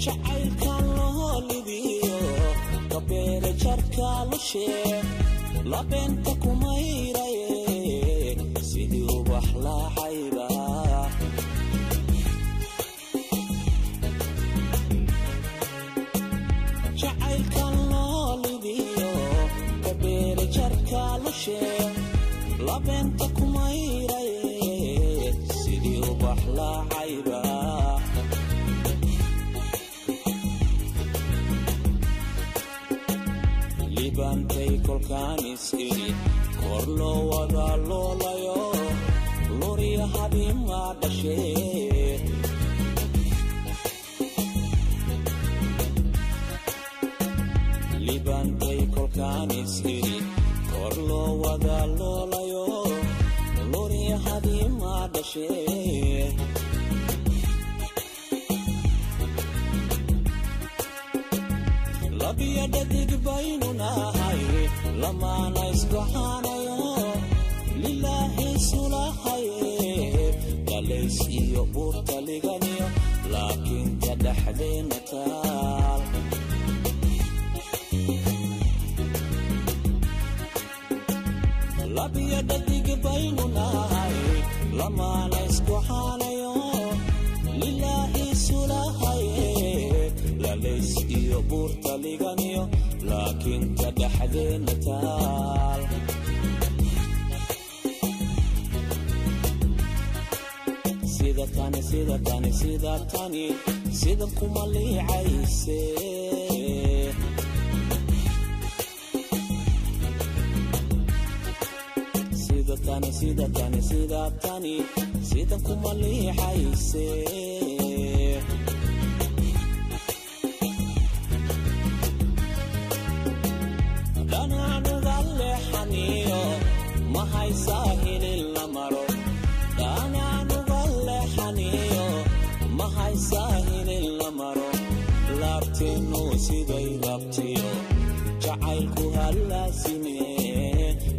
jacaylkan loo libiyo kabeere jarka lushee labenta kumayraye sidii ubax laacayba jacaylkan loo libiyo kabeere jarka lushee labenta kumayraye sidii ubax laacayba libantay kolkaanis iri kor loo wada loolayo luriya habima dhashee libantay kolkaanis iri kor loo wada loolayo luriya habima dhashee labiya dhadig baynu nahay lamaana isgoxaanayo lilaahi sulahaye dhalays iyo buurta liganiyo laakiin ka dhexdeena taal labiya dhadig baynu nahay lamaana isgoxaanayo lilaahi sulahaye dhalays iyo buurta liganiyo laakiin ka dhexdeena taal sida tani sida kuma liicayse sida tani sida kuma liicayse mahay saahilin la maro daanaanu galleexaniyo mahay saahilin la maro laabteennu siday rabtiyo jacaylku hallaasime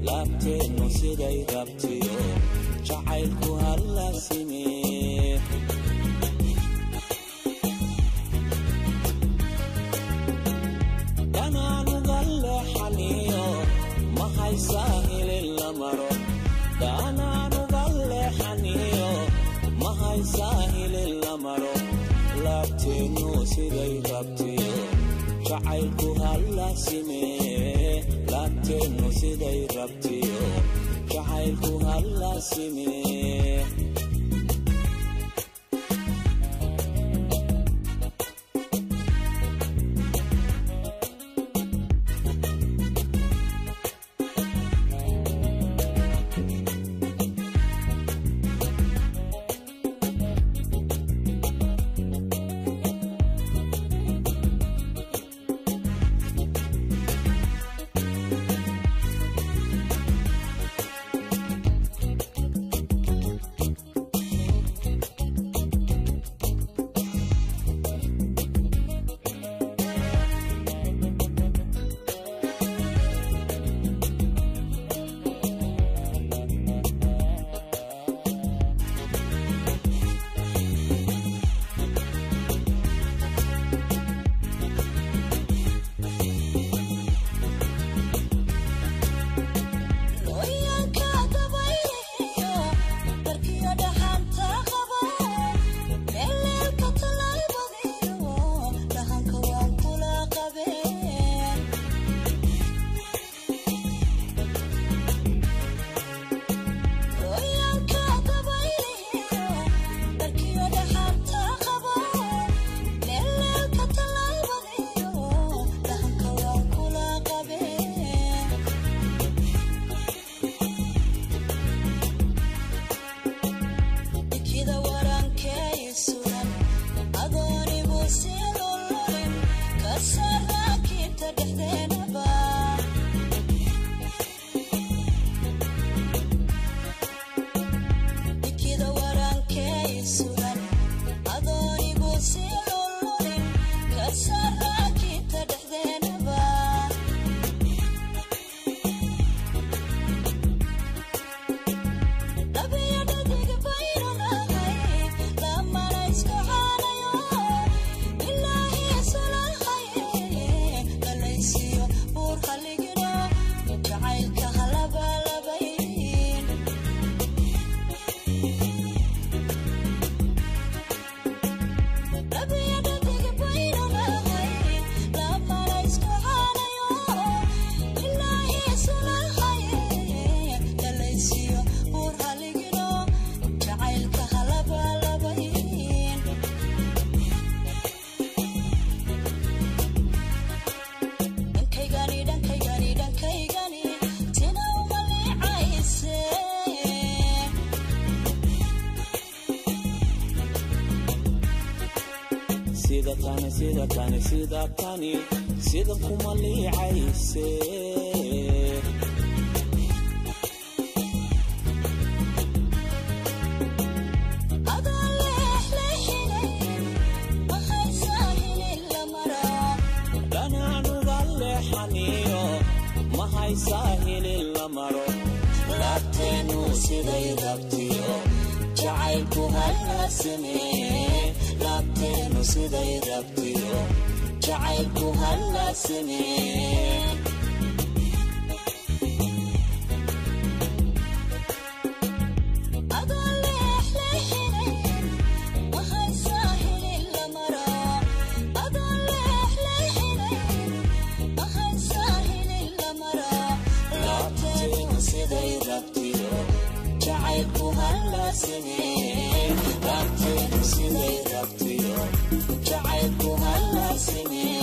laabteennu siday rabtiyo jacaylku hallaasime daanaanu galleexaniyo mahay saahilin la maro daanaanu galleexaniyo mahay saahilin la maro laabteennu siday rabtiyo jacaylku hallaasime laabteennu siday rabtiyo jacaylku hallaasime sida kuma liicayse ساهل الأمر لا تنسي ذيبتيو جعلك هالسنين لا تنسي ذيبتيو جعلك هالسنين جعلك هالسنين